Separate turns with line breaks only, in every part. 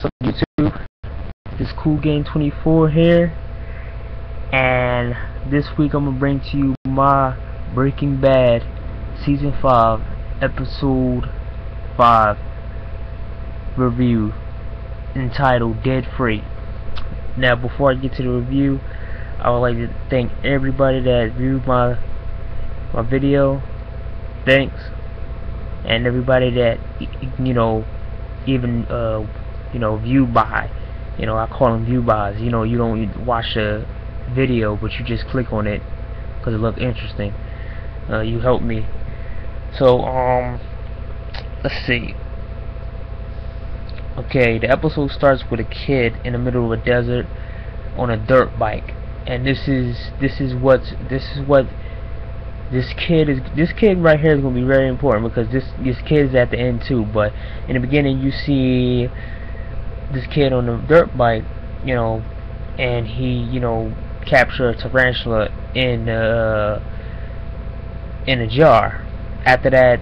What's up, YouTube? This Cool Game 24 here, and this week I'm gonna bring to you my Breaking Bad Season 5 Episode 5 review entitled Dead Free. Now, before I get to the review, I would like to thank everybody that viewed my video. Thanks. And everybody that even view by, I call them view buys. You don't watch a video, but you just click on it because it looks interesting. You help me. So let's see. Okay, the episode starts with a kid in the middle of a desert on a dirt bike, and this kid right here is going to be very important, because this kid is at the end too. But in the beginning, you see this kid on the dirt bike, and he captured a tarantula in a jar. After that,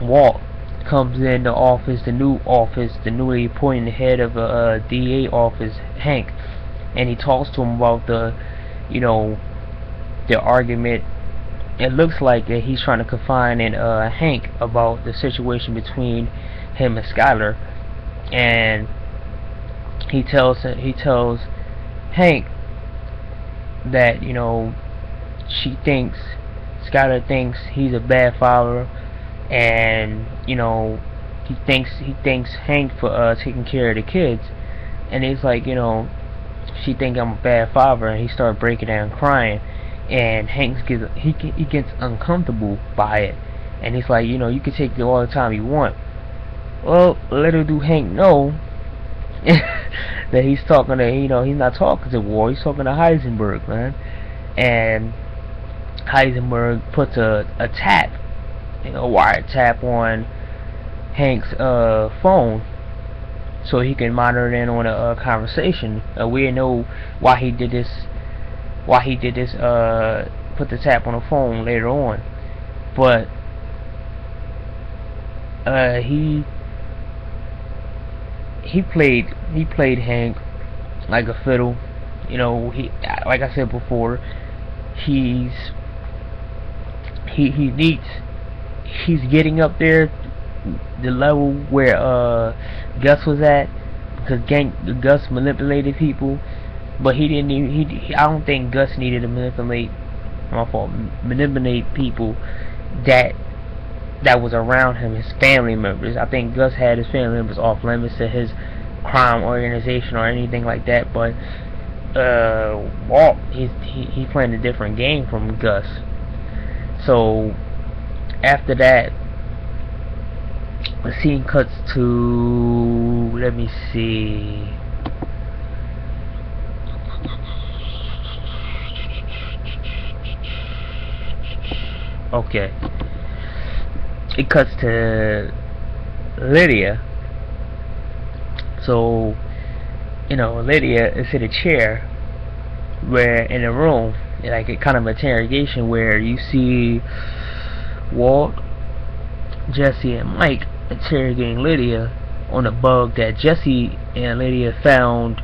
Walt comes in the office, the newly appointed head of a DA office, Hank, and he talks to him about the argument. It looks like that he's trying to confine in Hank about the situation between him and Skyler, and he tells Hank that Skyler thinks he's a bad father, and he thanks Hank for taking care of the kids, and it's like, she think I'm a bad father, and he started breaking down crying. And Hank gets uncomfortable by it, and he's like, you can take it all the time you want. Well, little do Hank know that he's talking to, he's not talking to Walt, he's talking to Heisenberg, man. And Heisenberg puts a tap, wire tap on Hank's phone, so he can monitor in on a conversation. We didn't know why he did this. Put the tap on the phone later on, but he played Hank like a fiddle. Like I said before, he's getting up there the level where Gus was at, because Gus manipulated people. But he didn't even, I don't think Gus needed to manipulate people that was around him, his family members. I think Gus had his family members off limits to his crime organization or anything like that. But Walt, he's playing a different game from Gus. So after that, the scene cuts to, let me see. Okay, it cuts to Lydia. So Lydia is in a chair, where in a room, like a kind of interrogation, where you see Walt, Jesse, and Mike interrogating Lydia on a bug that Jesse and Lydia found,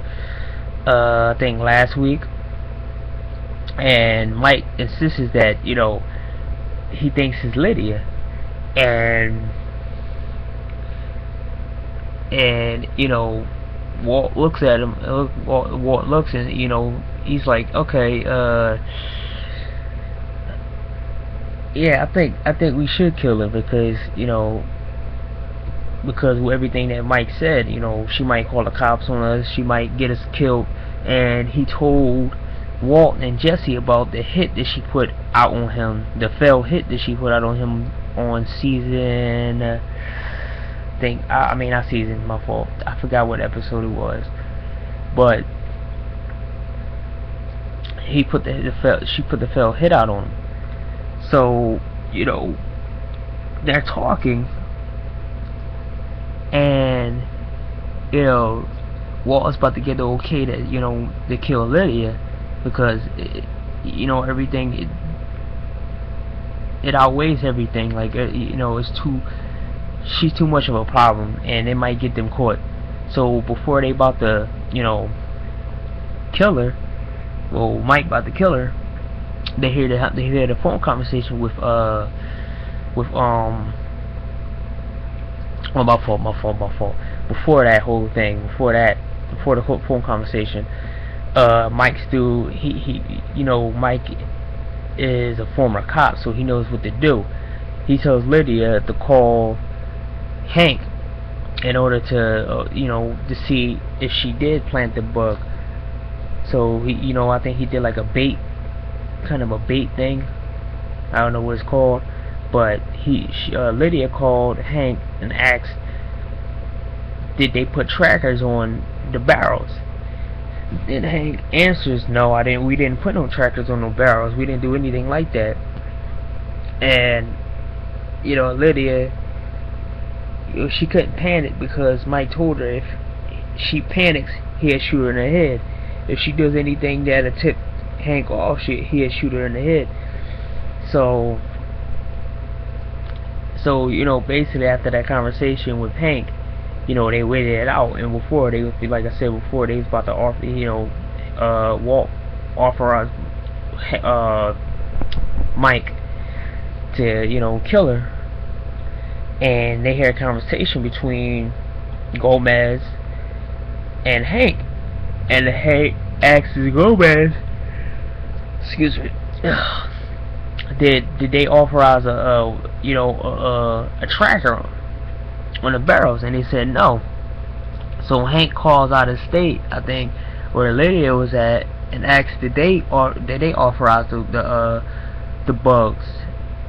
I think last week. And Mike insists that he thinks it's Lydia, and Walt looks at him. Walt looks, and he's like, okay, yeah, I think we should kill her, because because of everything that Mike said. She might call the cops on us, she might get us killed. And he told Walt and Jesse about the hit that she put out on him, the failed hit that she put out on him on season, not season, my fault, I forgot what episode it was, but she put the failed hit out on him. So they're talking, and Walt is about to get the okay that to kill Lydia, because everything it outweighs everything. Like you know, she's too much of a problem, and it might get them caught. So before they about to, you know, kill her, well, Mike about to kill her, they hear the phone conversation with well, my fault. Before that whole thing, before the whole phone conversation, Mike still you know, Mike is a former cop, so he knows what to do. He tells Lydia to call Hank in order to you know, to see if she did plant the bug. So he, you know, I think he did like a bait, kind of a bait thing. I don't know what it's called, but Lydia called Hank and asked, did they put trackers on the barrels? And Hank answers, no, I didn't. We didn't put no trackers on no barrels. We didn't do anything like that. And you know, Lydia, you know, she couldn't panic because Mike told her if she panics, he'll shoot her in the head. If she does anything that'll tip Hank off, he'll shoot her in the head. So you know, basically after that conversation with Hank, you know, they waited it out, and before they, like I said before, they was about to offer, you know, Walt authorized Mike to, you know, kill her. And they hear a conversation between Gomez and Hank, and Hank asks Gomez, excuse me, did they authorize you know, a tracker on the barrels? And they said no. So Hank calls out of state, I think, where Lydia was at, and asks, did they authorize the bugs,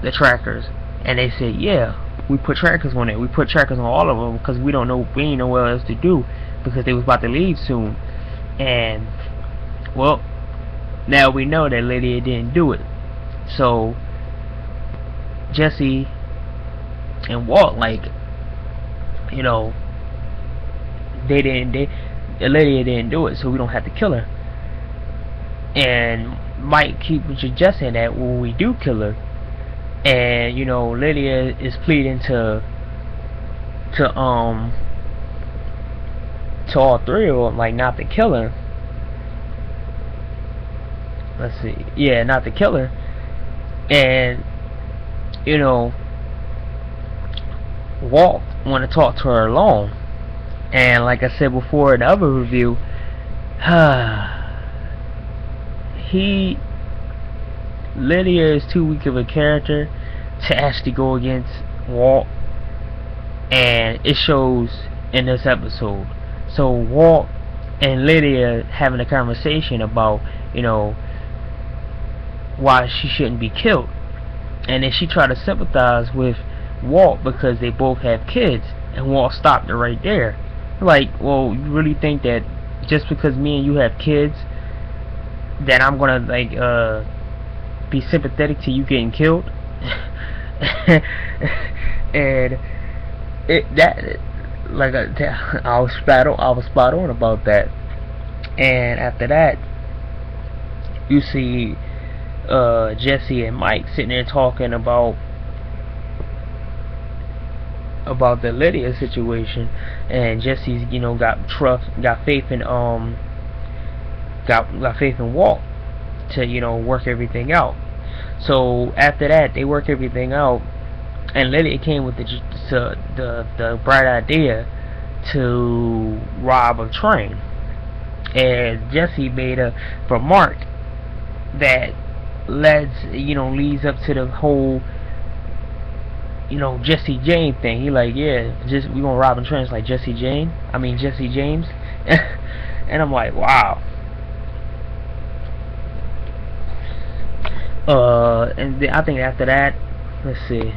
the trackers? And they said, yeah, we put trackers on it. We put trackers on all of them because we ain't know what else to do, because they was about to leave soon. And well, now we know that Lydia didn't do it. So Jesse and Walt, like, you know, Lydia didn't do it, so we don't have to kill her. And Mike keeps suggesting that when we do kill her, and you know, Lydia is pleading to all three of them, like, not to kill her. Let's see, yeah, not to kill her. And you know, Walt want to talk to her alone. And like I said before in the other review, Lydia is too weak of a character to actually go against Walt, and it shows in this episode. So Walt and Lydia having a conversation about, you know, why she shouldn't be killed, and then she tried to sympathize with Walt because they both have kids, and Walt stopped her right there. Like, well, you really think that just because me and you have kids, that I'm gonna, like, be sympathetic to you getting killed? And I was spot on about that. And after that, you see Jesse and Mike sitting there talking about the Lydia situation, and Jesse's, you know, got faith in Walt to, you know, work everything out. So after that, they work everything out, and Lydia came with the bright idea to rob a train, and Jesse made a remark that leads up to the whole, you know, Jesse James thing. He like, yeah, we gonna rob a train. It's like Jesse James. And I'm like, wow. And I think after that, let's see.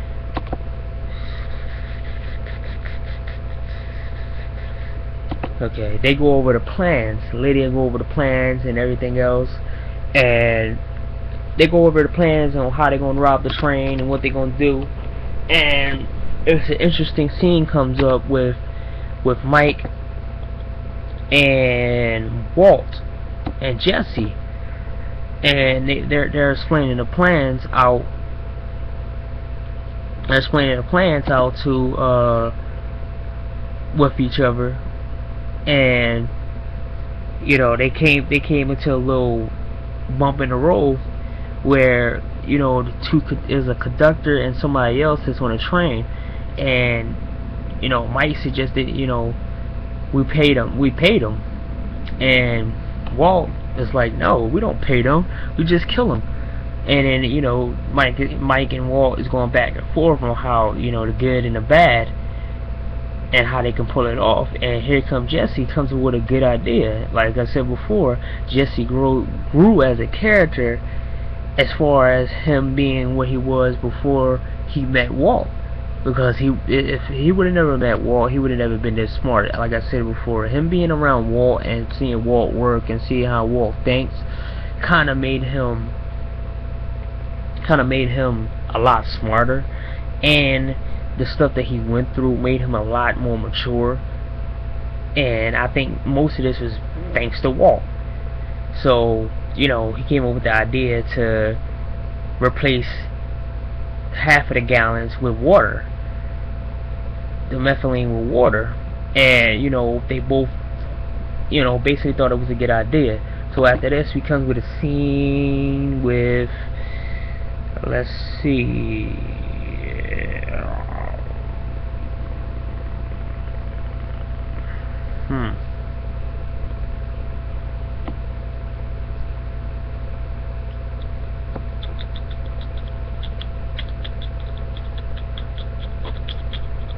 Okay, they go over the plans. Lydia go over the plans and everything else, and they go over the plans on how they're gonna rob the train and what they're gonna do. And it's an interesting scene comes up with Mike and Walt and Jesse, and they're explaining the plans out explaining the plans out to with each other, and they came into a little bump in the road where the two is a conductor and somebody else that's on a train, and Mike suggested we paid him, and Walt is like, no, we don't pay them, we just kill them. And then Mike and Walt is going back and forth on how the good and the bad and how they can pull it off. And here comes Jesse, comes with a good idea. Like I said before, Jesse grew as a character, as far as him being what he was before he met Walt. Because if he would have never met Walt, he would have never been this smart. Like I said before, him being around Walt and seeing Walt work and seeing how Walt thinks kind of made him a lot smarter, and the stuff that he went through made him a lot more mature. And I think most of this was thanks to Walt. So he came up with the idea to replace half of the gallons with water, the methylene with water. And they both basically thought it was a good idea. So after this, we come with a scene with, let's see,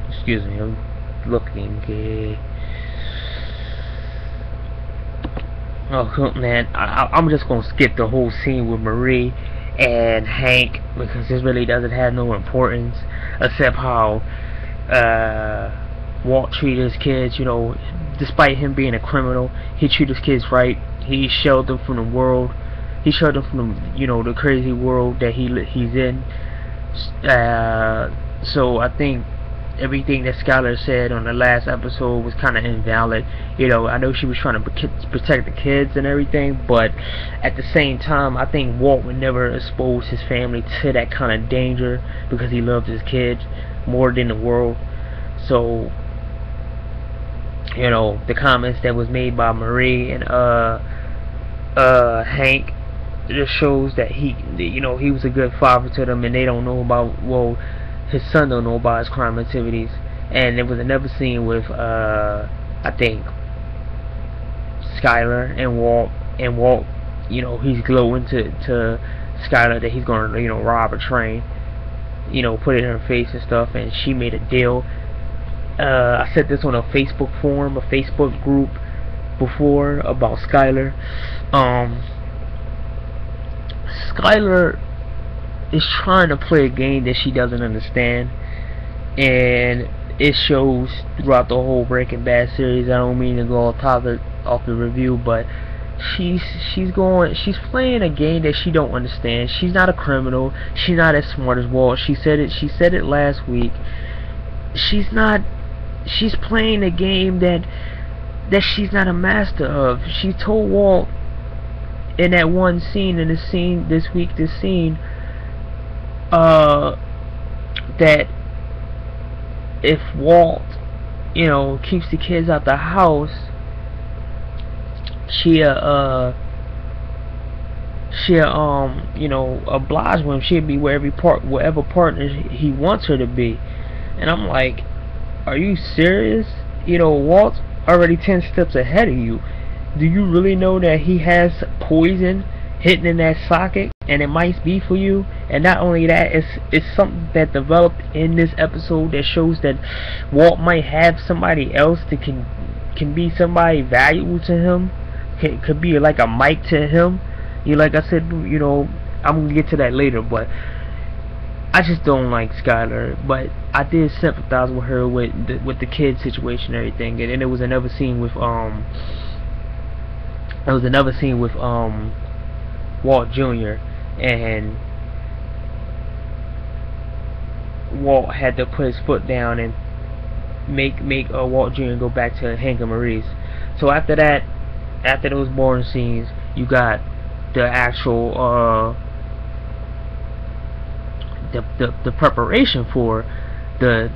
excuse me, I'm looking. Oh man, I'm just gonna skip the whole scene with Marie and Hank, because this really doesn't have no importance, except how Walt treated his kids. Despite him being a criminal, he treated his kids right. He sheltered them from the world. He sheltered them from the crazy world that he's in. So I think everything that Skylar said on the last episode was kind of invalid. I know she was trying to protect the kids and everything, but at the same time, I think Walt would never expose his family to that kind of danger, because he loved his kids more than the world. So the comments that was made by Marie and Hank, it just shows that he was a good father to them, and they don't know about, well, his son don't know about his crime activities. And there was another scene with I think Skylar and Walt, he's glowing to Skylar that he's gonna rob a train, put it in her face and stuff, and she made a deal. I said this on a Facebook forum, a Facebook group before, about Skylar. Skylar is trying to play a game that she doesn't understand, and it shows throughout the whole Breaking Bad series. I don't mean to go off the review, but she's playing a game that she don't understand. She's not a criminal. She's not as smart as Walt. She said it last week. She's playing a game that she's not a master of. She told Walt in that one scene, this scene, that if Walt, keeps the kids out the house, she'll oblige with him. She'll be wherever partner he wants her to be. And I'm like, are you serious? Walt's already 10 steps ahead of you. Do you really know that he has poison hidden in that socket, and it might be for you? And not only that, it's something that developed in this episode that shows that Walt might have somebody else that can be somebody valuable to him, could be like a Mike to him. Like I said, I'm gonna get to that later, but I just don't like Skylar. But I did sympathize with her with the kid situation and everything. And then there was another scene with Walt Jr. and Walt had to put his foot down and make Walt Jr. go back to Hank and Marie's. So after that, after those boring scenes, you got the actual the preparation for the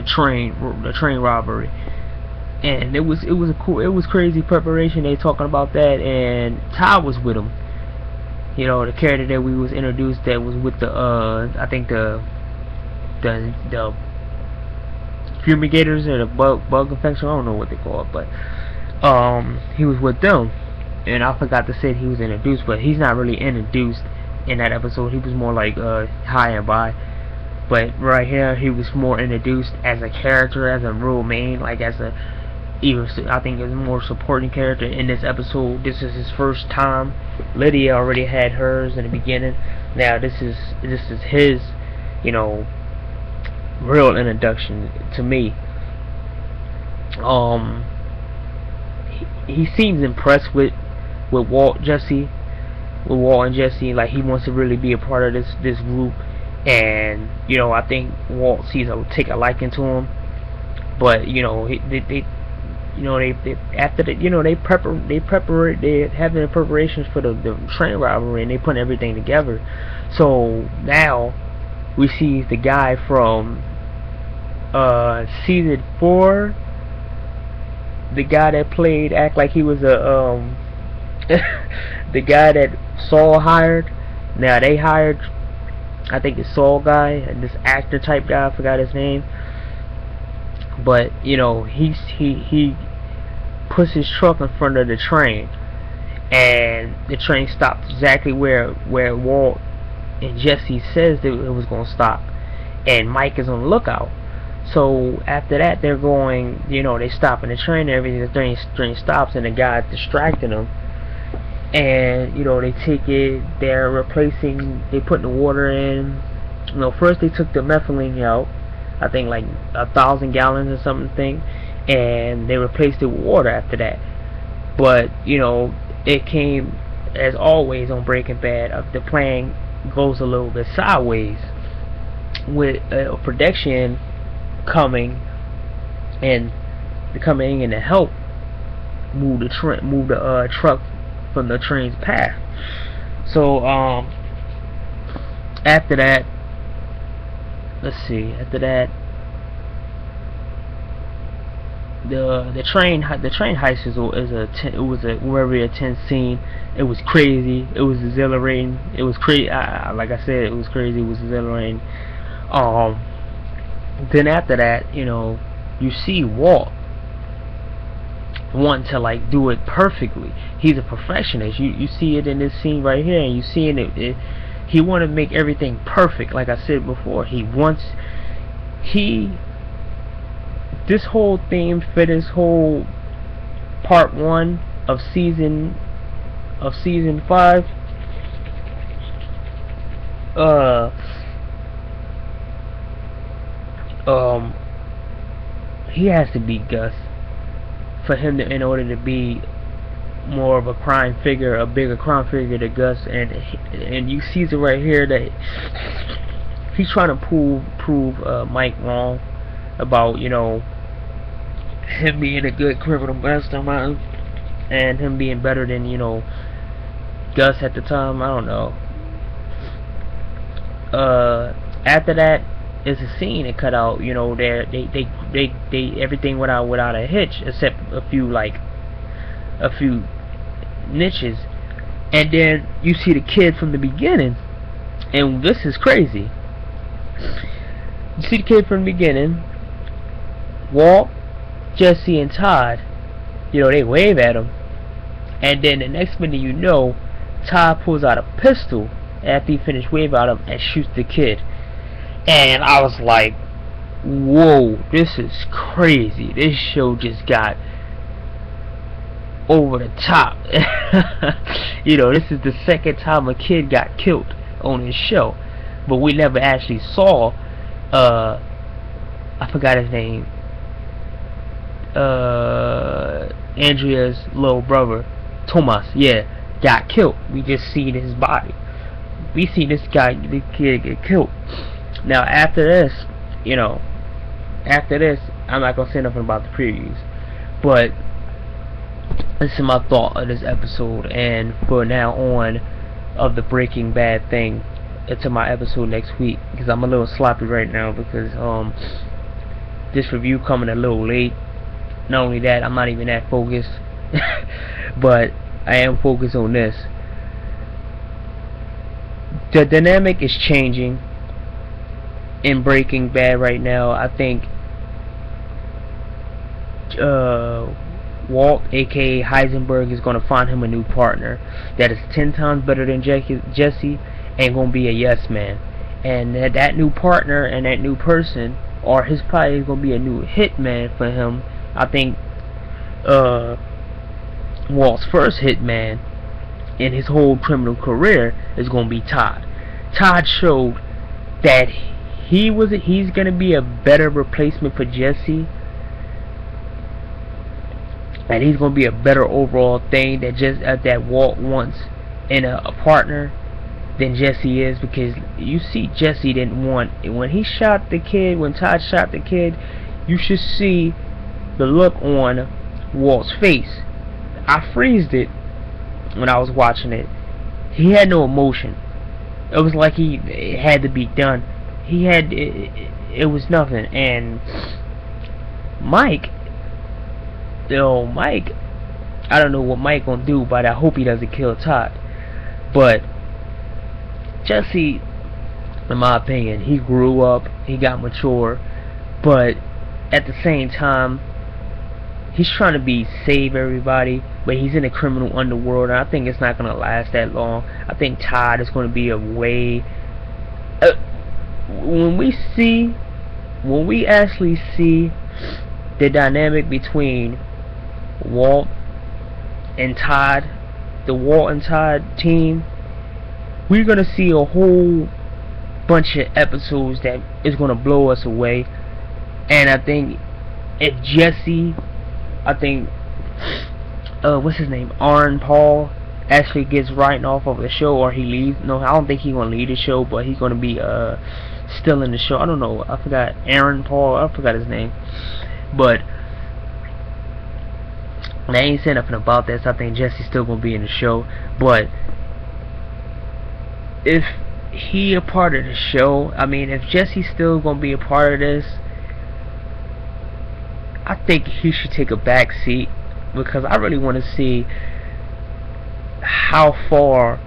train robbery. And it was crazy preparation. They talking about that, and Todd was with him. You know, the character that we was introduced that was with the I think the fumigators or the bug infection. I don't know what they call it, but he was with them. And I forgot to say he was introduced, but he's not really introduced in that episode. He was more like high and by. But right here, he was more introduced as a character, as a real main, like as a even I think as a more supporting character in this episode. This is his first time. Lydia already had hers in the beginning. Now this is his, you know, real introduction to me. He seems impressed with Walt and Jesse, like he wants to really be a part of this group, and you know, I think Walt take a liking to him. But you know, they after the, you know, they have their preparations for the train robbery, and they put everything together. So now we see the guy from season 4, the guy that played act like he was a the guy that Saul hired. Now they hired, I think, the Saul guy and this actor type guy, I forgot his name. But you know, he puts his truck in front of the train, and the train stopped exactly where Walt and Jesse says that it was going to stop, and Mike is on the lookout. So after that, they're going, you know, they stopping the train and everything. The train stops, and the guy's distracting them. And you know, they take it. They're replacing. They putting the water in. You know, first they took the methylene out. I think like 1,000 gallons or something, and they replaced it with water after that. But you know, it came, as always on Breaking Bad, the plan goes a little bit sideways with production coming in to help move the truck from the train's path. So after that, let's see. After that, the train heist was a very intense scene. It was crazy. It was exhilarating. It was crazy. Like I said, it was crazy. It was exhilarating. Then after that, you know, you see Walt wanting to like do it perfectly. He's a perfectionist. You see it in this scene right here, and you see it. He want to make everything perfect. Like I said before, this whole theme for this whole part 1 of season 5. He has to be Gus for him to, in order to be more of a crime figure, a bigger crime figure to Gus. And you see it right here that he's trying to prove Mike wrong about, you know, him being a good criminal mastermind and him being better than, you know, Gus at the time. I don't know. After that is a scene that cut out. You know, they everything went out without a hitch, except a few niches. And then you see the kid from the beginning, and this is crazy. You see the kid from the beginning, Walt, Jesse, and Todd. You know, they wave at him, and then the next minute, you know, Todd pulls out a pistol after he finished waving at him and shoots the kid. And I was like, whoa, this is crazy. This show just got over the top. You know, this is the second time a kid got killed on this show, but we never actually saw I forgot his name, Andrea's little brother, Thomas, yeah, got killed. We just seen his body. We see this kid get killed. Now after this, you know, I'm not gonna say nothing about the previews, but this is my thought of this episode, and for now on of the Breaking Bad thing. into my episode next week, because I'm a little sloppy right now because this review coming a little late. Not only that, I'm not even that focused, but I am focused on this. The dynamic is changing in Breaking Bad right now. I think Walt, aka Heisenberg, is going to find him a new partner that is 10 times better than Jesse, and going to be a yes man. And that new partner and that new person, or his probably is going to be a new hitman for him. I think Walt's first hitman in his whole criminal career is going to be Todd. Todd showed that he's going to be a better replacement for Jesse, and he's going to be a better overall thing that Walt wants in a partner than Jesse is. Because you see, Jesse didn't want, when he shot the kid, when Todd shot the kid, you should see the look on Walt's face. I freezed it when I was watching it. He had no emotion. It was like it had to be done. It was nothing. And Mike, I don't know what Mike gonna do, but I hope he doesn't kill Todd. But Jesse, in my opinion, he grew up, he got mature, but at the same time, he's trying to save everybody, but he's in a criminal underworld, and I think it's not gonna last that long. I think Todd is gonna be a way. When we actually see the dynamic between Walt and Todd, the Walt and Todd team, we're gonna see a whole bunch of episodes that is gonna blow us away. And I think if Jesse, what's his name, Aaron Paul, actually gets written off of the show, or he leaves. No, I don't think he's gonna leave the show, but he's gonna be still in the show. I don't know. I forgot Aaron Paul. I forgot his name, but I ain't saying nothing about this. I think Jesse's still gonna be in the show, but if he a part of the show, I mean, if Jesse's still gonna be a part of this, I think he should take a back seat, because I really want to see how far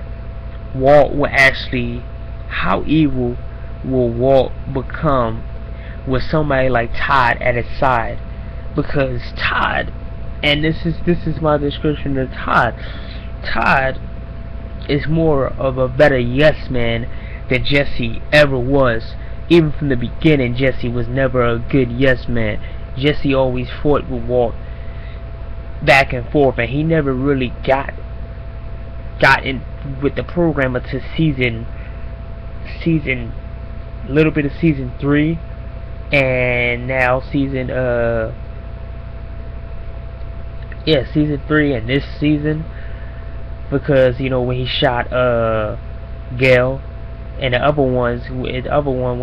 Walt will actually, how evil will Walt become with somebody like Todd at his side. Because Todd, and this is my description of Todd. Todd is more of a better yes man than Jesse ever was. Even from the beginning, Jesse was never a good yes man. Jesse always fought with Walt back and forth, and he never really got in with the program until season little bit of season 3, and now season 3 and this season, because you know when he shot Gail, and the other one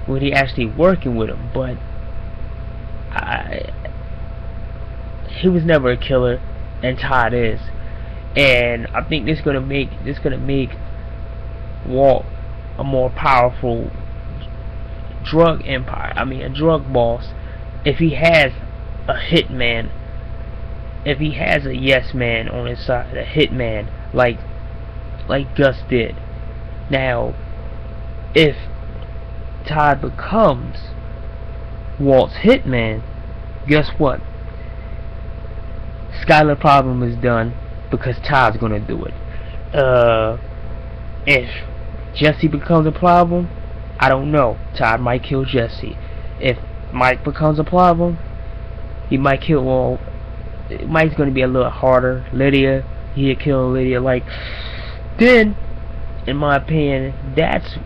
when he actually working with him. But he was never a killer, and Todd is. And I think this gonna make Walt a more powerful drug empire. I mean, a drug boss, if he has a hitman, if he has a yes man on his side, a hitman like Gus did. Now, if Todd becomes Walt's hitman, guess what? Skylar problem is done, because Todd's gonna do it. If Jesse becomes a problem, I don't know. Todd might kill Jesse. If Mike becomes a problem, he might kill. Well, Mike's gonna be a little harder. Lydia, he'll kill Lydia. Like, then, in my opinion, that's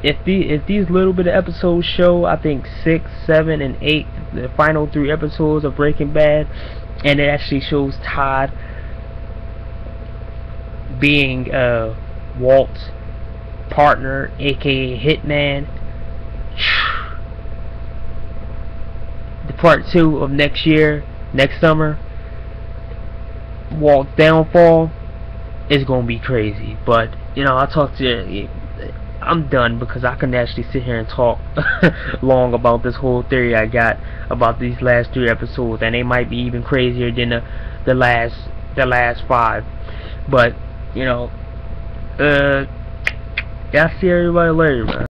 if these little bit of episodes show, I think 6, 7, and 8, the final 3 episodes of Breaking Bad, and it actually shows Todd being Walt's partner, aka hitman. The part 2 of next summer, Walt's downfall is gonna be crazy. But you know, I talked to you. I'm done because I can actually sit here and talk long about this whole theory I got about these last 3 episodes, and they might be even crazier than the last 5. But you know, yeah, I see everybody later, man.